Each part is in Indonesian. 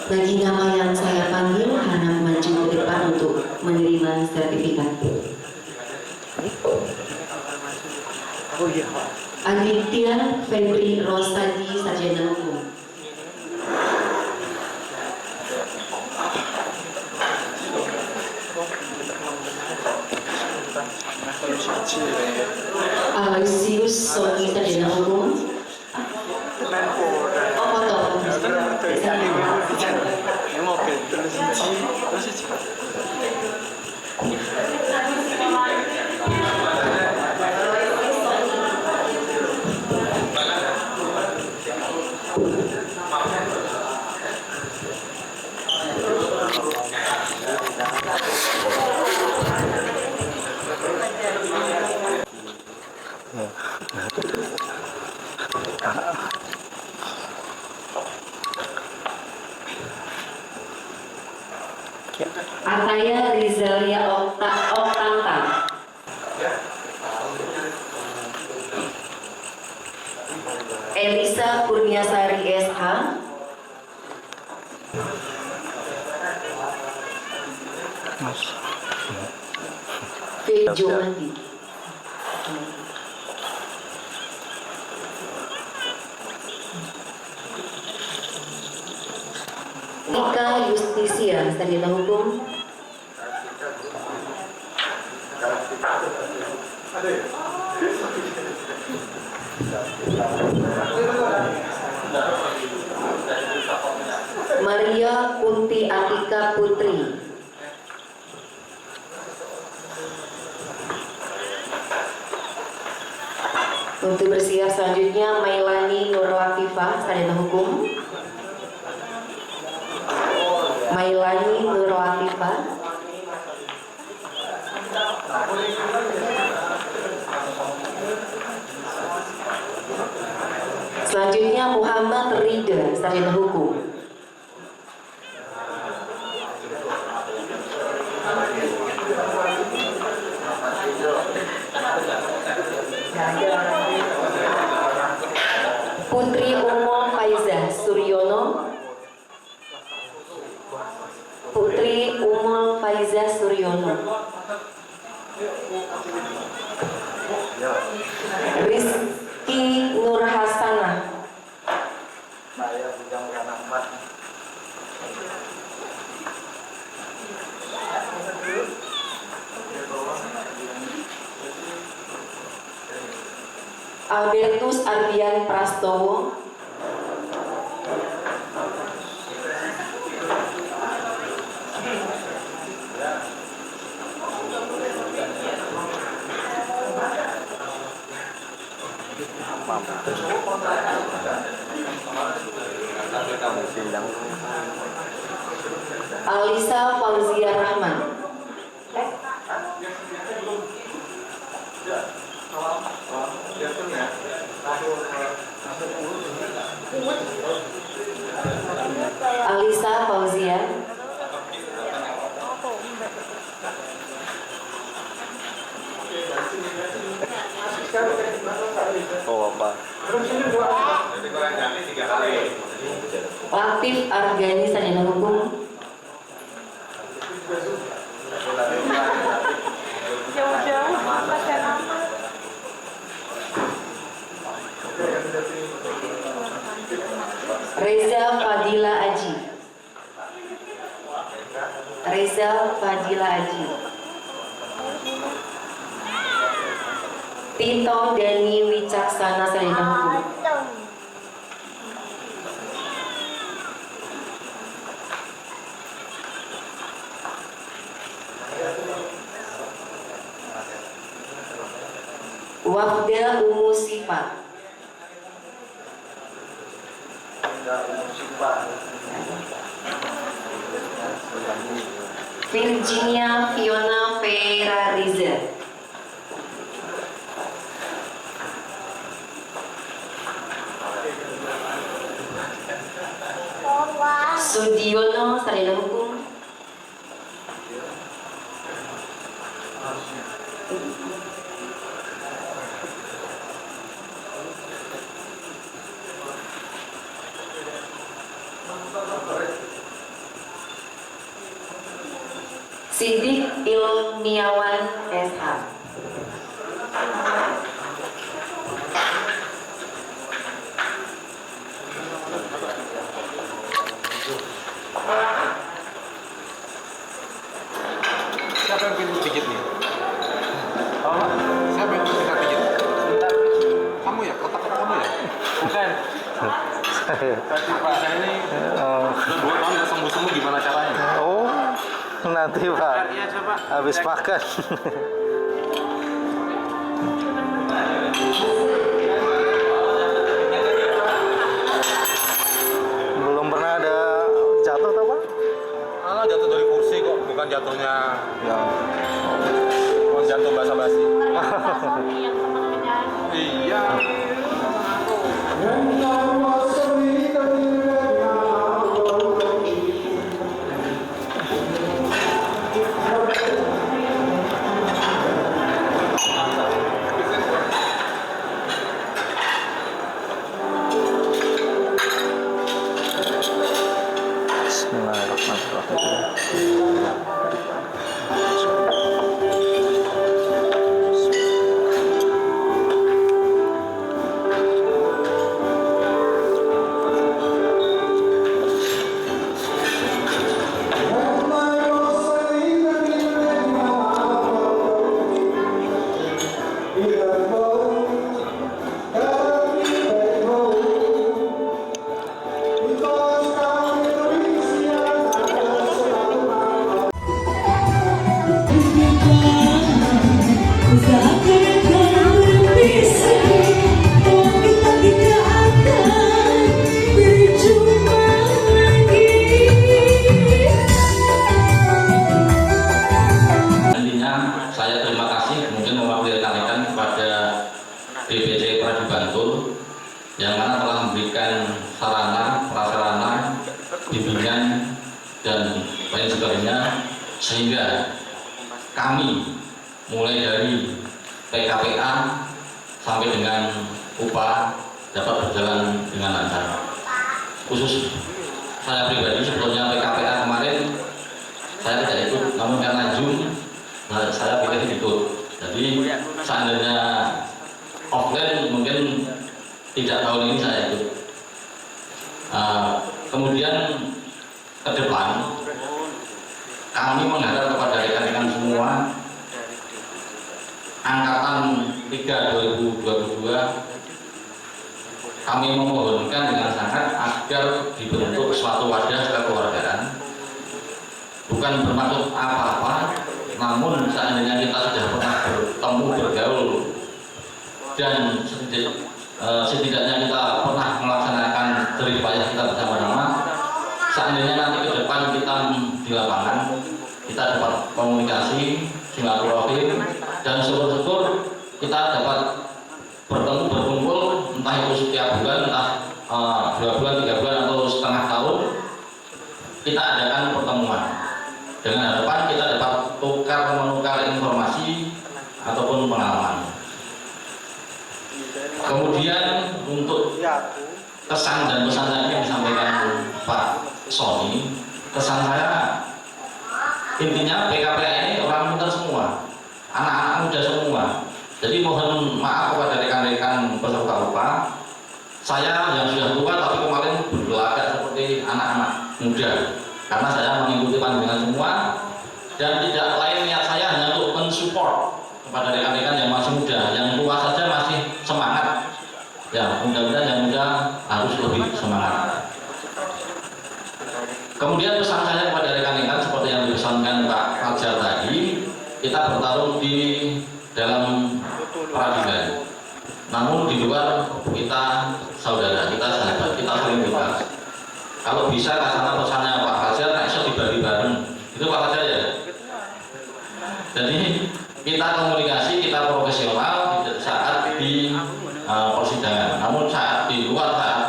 Bagi nama yang saya panggil, harap maju ke depan untuk menerima sertifikat. Aditya Febri Rosadi, Sarjana Hukum. Aloysius Sony, Sarjana Hukum. Oh, foto. Ataya Rizalia Oktanta. Elisa Kurniasari SH. Vejo Mandi. Nika Justisia, Sarjana Hukum. Maria Kunti Atika Putri. Untuk bersiap selanjutnya Mailani Nur Latifah, Sarjana Hukum. Mailani Nur Latifah. Selanjutnya Muhammad Rida, Sarjana Hukum. Putri Umul Faizah Suryono. Putri Umul Faizah Suryono. Rizky Nur Hasanah. Albertus Ardian Prastowo. Alisa Fauzia Rahman. Alisa Fauzia. Oh apa? Latif Argani, Sarjana Hukum. Jauh-jauh pakai nama. Reza Fadila Aji. Reza Fadila Aji. Tito Dani Wicaksana, Sarjana Hukum. Wafda Umu Sifat. Virginia Fiona Vera Riza. Sudiono, Sarjana Hukum. Sidik Ilmiawan SH. Siapa yang pintar pijit nih? Oh, siapa yang pintar pijit? Kamu ya? Kotak-kotak kamu ya? Bukan. Tadi Pak saya ini udah 2 tahun nggak sembuh-sembuh, gimana caranya? Oh, nanti Pak, Iya coba. habis makan. Belum pernah ada jatuh tak Pak? Alah, jatuh dari kursi kok, bukan jatuhnya Ya. mau jatuh basa-basi. Yang teman penyanyi. Iya. Bismillahirrahmanirrahim. Intinya saya terima kasih mungkin mewakili rekan-rekan kepada BPC Pradi Bantul yang mana telah memberikan sarana, prasarana, bimbingan dan lain sebagainya sehingga kami mulai dari PKPA sampai dengan upah dapat berjalan dengan lancar. Khusus saya pribadi sebelumnya PKPA kemarin saya tidak ikut, namun karena Zoom saya pilih ikut. Jadi seandainya offline mungkin tidak tahun ini saya ikut. Kemudian ke depan kami mengharap kepada rekan-rekan semua angkatan 3 2022 kami memohonkan dengan sangat agar dibentuk suatu wadah kekeluargaan, bukan bermaksud apa-apa, namun seandainya kita sudah pernah bertemu bergaul dan setidaknya kita pernah melaksanakan jerih payah kita bersama-sama, seandainya nanti ke depan kita di lapangan kita dapat komunikasi, silaturahim, dan syukur-syukur kita dapat bertemu berkumpul entah itu setiap bulan, entah 2 bulan, 3 bulan atau setengah tahun kita adakan pertemuan dengan harapan kita dapat menukar informasi ataupun pengalaman. Kemudian untuk kesan dan pesan tadi yang disampaikan Pak Sony, kesan saya intinya PKPA ini orang pintar semua, anak-anak muda semua. Jadi mohon maaf kepada rekan-rekan peserta upah, saya yang sudah tua tapi kemarin berlagak seperti anak-anak muda karena saya mengikuti pandangan semua dan tidak lain niat saya hanya untuk mensupport kepada rekan-rekan yang masih muda, yang tua saja masih semangat. Ya, mudah-mudahan yang muda harus lebih semangat. Kemudian pesan saya kepada rekan-rekan seperti yang dipesankan Pak Fajar tadi, kita bertarung di dalam peradilan. Namun di luar kita saudara, kita sahabat, kita saling bebas. Kalau bisa kasana pesannya Pak Fajar, nah bisa dibagi bareng. Itu Pak Fajar ya. Jadi kita komunikasi, kita profesional saat di persidangan. Namun saat di luar, saat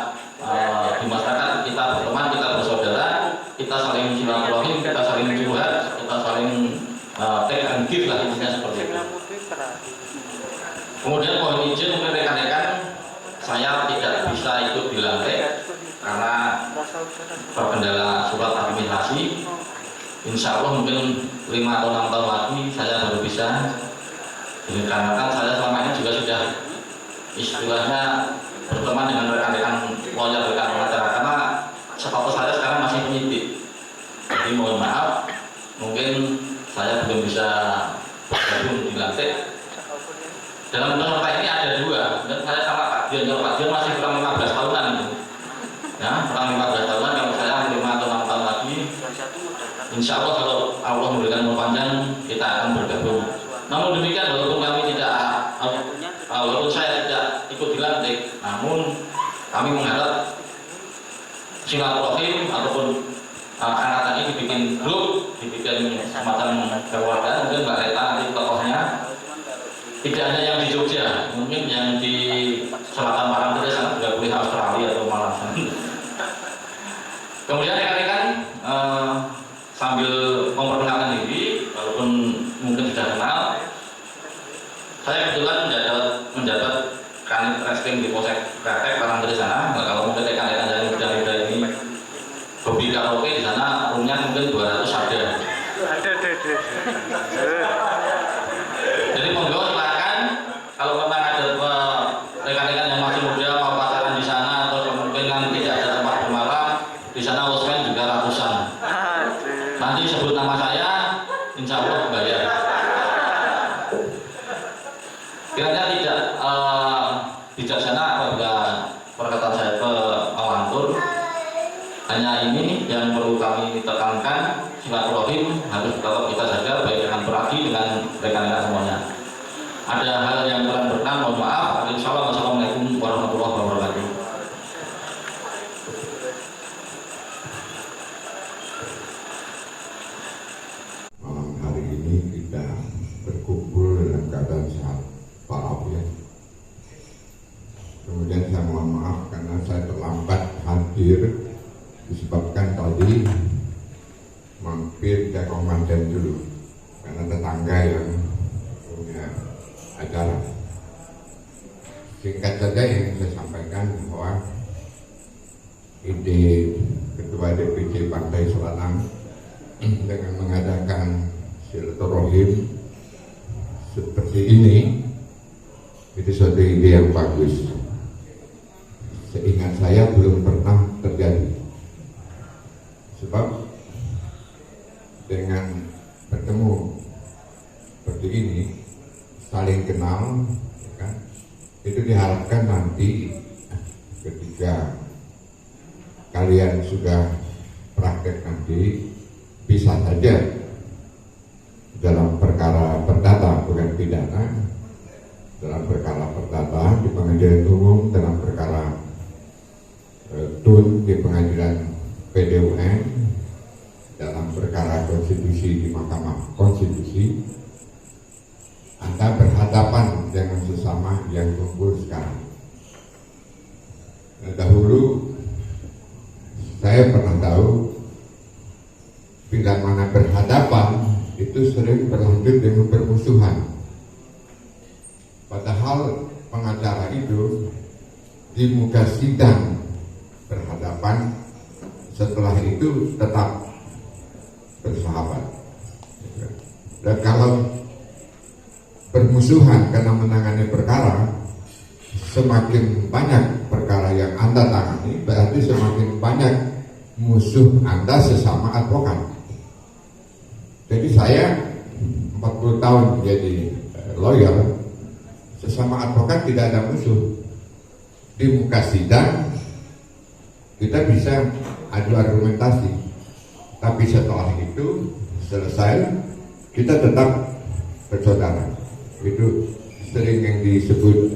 di masyarakat kita berteman, kita bersaudara, kita saling silaturahim, kita saling curhat, kita saling take and give lah, intinya seperti itu. Kemudian mohon izin mungkin rekan-rekan, saya tidak bisa ikut di lantai karena terkendala surat administrasi. Insya Allah mungkin 5 atau 6 tahun lagi saya baru bisa. Dikarenakan saya selama ini juga sudah istilahnya berteman dengan rekan-rekan lawyer, rekan pengacara, karena status saya sekarang masih penyidik. Jadi mohon maaf, mungkin saya belum bisa bergabung di lantik. Dalam peserta ini ada 2, dan saya sama Pak Dion. Kalau Pak Dion masih kurang 15 tahunan itu, ya kurang 15 tahunan. Kalau saya 5 atau 6 tahun lagi, insya Allah kalau Allah memberikan umur panjang, kita akan bergabung. Namun demikian, walaupun kami tidak, walaupun saya tidak ikut dilantik, namun kami mengharap silaturahim ataupun angkatan ini dibikin grup, dibikin semacam keluarga. Mungkin Mbak Reta nanti tokohnya tidak hanya yang di Jogja, mungkin yang di selatan Parangtritis sana juga boleh Australia atau malah. Kemudian rekan-rekan sambil memperkenalkan diri, walaupun mungkin sudah kenal, saya kebetulan menjabat kanit reskrim di Polsek Kretek Parangtritis sana. Nah, kalau mungkin rekan-rekan yang muda-muda ini hobi karaoke di sana, roomnya mungkin 200 ada. Jadi monggo silakan, kalau memang ada rekan-rekan yang masih muda mau pacaran di sana atau kemungkinan tidak ada tempat bermalam di sana, Osman juga ratusan. Nanti sebut nama saya, insya Allah bayar. Kiranya tidak bijaksana apabila perkataan saya melantur. Hanya ini yang perlu kami tekankan, silaturahim harus tetap kita jaga baik dengan peragi dengan rekan-rekan semuanya. Ada hal yang kurang berkenan, mohon maaf. Assalamualaikum warahmatullahi wabarakatuh. Malam hari ini kita berkumpul dalam keadaan sehat walafiat. Kemudian saya mohon maaf karena saya terlambat hadir, disebabkan tadi mampir ke komandan dulu karena tetangga yang punya acara. Singkat saja yang saya sampaikan bahwa ide Ketua DPC Partai Selatan dengan mengadakan silaturahim seperti ini itu suatu ide yang bagus. Seingat saya belum pernah terjadi. Sebab dengan bertemu seperti ini, saling kenal, ya kan? Itu diharapkan nanti ketika kalian sudah praktek nanti, bisa saja dalam perkara perdata bukan pidana, dalam perkara perdata di pengadilan umum, dalam perkara TUN di pengadilan PDUN, dalam perkara konstitusi di Mahkamah Konstitusi, Anda berhadapan dengan sesama yang kumpul sekarang. Nah, dahulu saya pernah tahu bila mana berhadapan itu sering berlanjut dengan permusuhan. Padahal pengacara itu di muka sidang berhadapan, setelah itu tetap bersahabat. Dan kalau bermusuhan karena menangani perkara, semakin banyak perkara yang Anda tangani, berarti semakin banyak musuh Anda sesama advokat. Jadi saya 40 tahun menjadi lawyer, sesama advokat tidak ada musuh. Di muka sidang kita bisa adu argumentasi, tapi setelah itu selesai kita tetap bersaudara. Itu sering yang disebut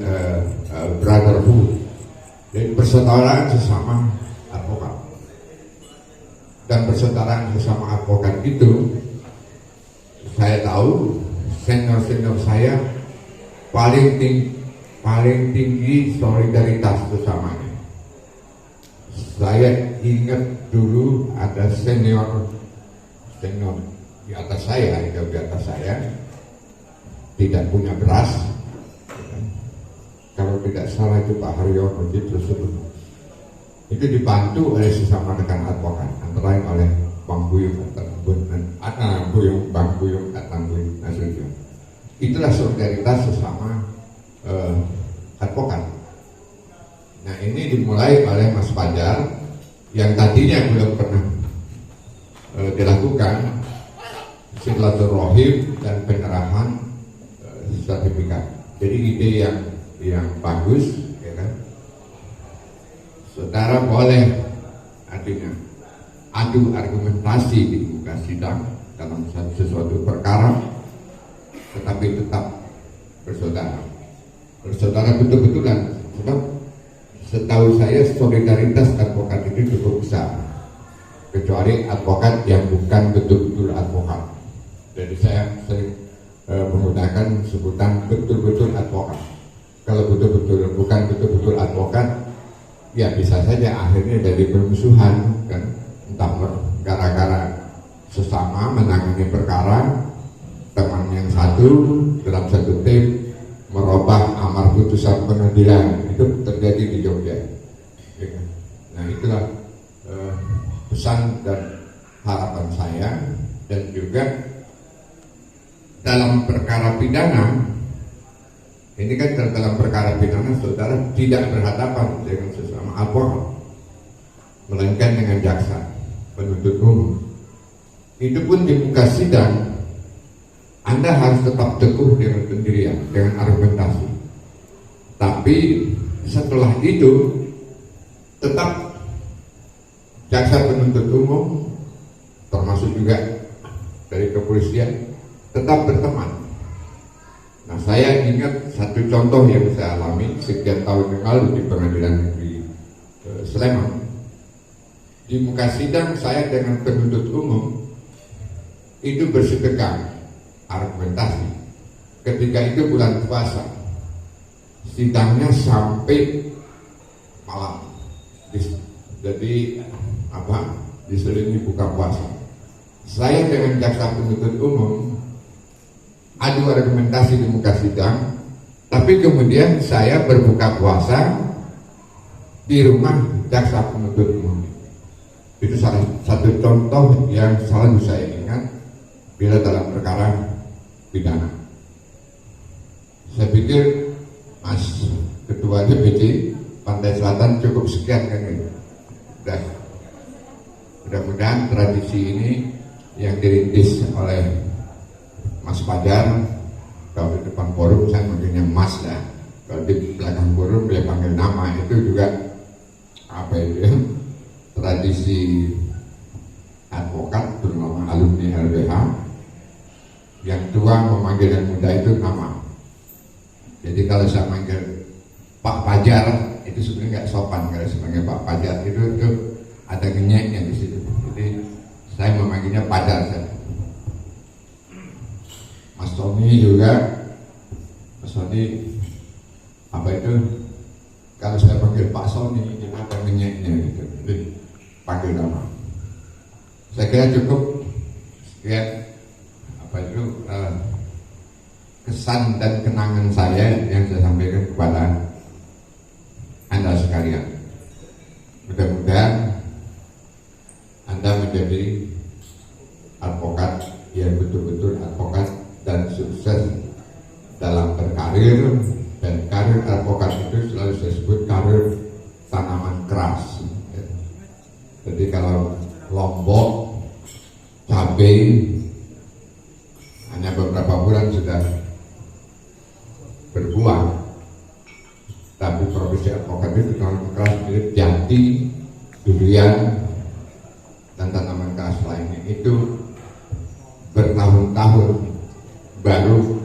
brotherhood. Jadi persaudaraan sesama advokat. Dan persaudaraan sesama advokat itu saya tahu senior-senior saya paling tinggi solidaritas bersamanya. Saya ingat dulu ada senior di atas saya, tidak punya beras. Kalau tidak salah itu Pak Haryono itu dibantu oleh sesama rekan advokat, antara lain oleh Bang Buyung. Bang Buyung Atambui Nasution. Itulah solidaritas sesama advokat. Nah, ini dimulai oleh Mas Fajar yang tadinya belum pernah dilakukan silaturahim dan penyerahan sertifikat. Jadi ide yang bagus, ya kan? Saudara boleh artinya adu argumentasi di muka sidang dalam sesuatu perkara, tetapi tetap bersaudara. Bersaudara betul-betulan, sebab setahu saya solidaritas advokat itu cukup besar, kecuali advokat yang bukan betul-betul advokat. Jadi saya sering menggunakan sebutan betul-betul advokat. Kalau betul-betul bukan betul-betul advokat, ya bisa saja akhirnya jadi permusuhan, kan? Entah gara-gara sesama menangani perkara, teman yang satu dalam satu tim merubah amar putusan pengadilan. Itu terjadi di Jogja. Nah, itulah pesan dan harapan saya. Dan juga dalam perkara pidana, ini kan dalam perkara pidana saudara tidak berhadapan dengan sesama advokat, melainkan dengan jaksa penuntut umum. Itu pun di muka sidang Anda harus tetap teguh dengan pendirian, dengan argumentasi. Tapi setelah itu tetap jaksa penuntut umum, termasuk juga dari kepolisian, tetap berteman. Nah, saya ingat satu contoh yang saya alami sekian tahun yang lalu di Pengadilan Negeri Sleman. Di muka sidang saya dengan penuntut umum itu bersedekah argumentasi. Ketika itu bulan puasa, sidangnya sampai malam. Jadi diselingi buka puasa. Saya dengan jaksa penuntut umum adu argumentasi di muka sidang, tapi kemudian saya berbuka puasa di rumah jaksa penuntut umum. Itu salah satu contoh yang selalu saya ingat bila dalam perkara pidana. Saya pikir Mas Ketua DPC Pantai Selatan cukup sekian kan ini. Dan mudah-mudahan tradisi ini yang dirintis oleh Mas Fajar, kalau di depan forum saya manggilnya Mas ya, kalau di belakang forum dia panggil nama, itu juga tradisi advokat terutama alumni LBH. Yang tua memanggil yang muda itu nama. Jadi kalau saya manggil Pak Fajar itu sebenarnya nggak sopan. Kalau saya manggil Pak Fajar itu ada ngenyeknya di situ. Jadi saya memanggilnya Fajar saja. Mas Tommy juga, Mas Sony kalau saya panggil Pak Sony itu ada ngenyeknya gitu. Jadi panggil nama. Saya kira cukup sekian kesan dan kenangan saya yang saya sampaikan kepada Anda sekalian. Mudah-mudahan Anda menjadi advokat yang betul-betul advokat dan sukses dalam berkarir, dan karir advokat itu selalu saya sebut karir tanaman keras. Jadi kalau lombok, cabai hanya beberapa bulan sudah berbuah, tapi profesi advokat itu tanaman keras, mirip jati, durian, dan tanaman keras lainnya itu bertahun-tahun baru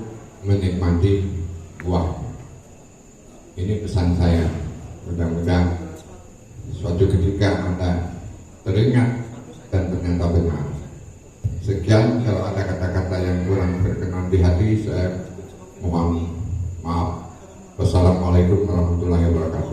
menikmati buah. Ini pesan saya, mudah-mudahan suatu ketika Anda teringat dan ternyata benar. Sekian, kalau ada kata-kata yang kurang berkenan di hati, saya mohon maaf. Wassalamualaikum warahmatullahi wabarakatuh.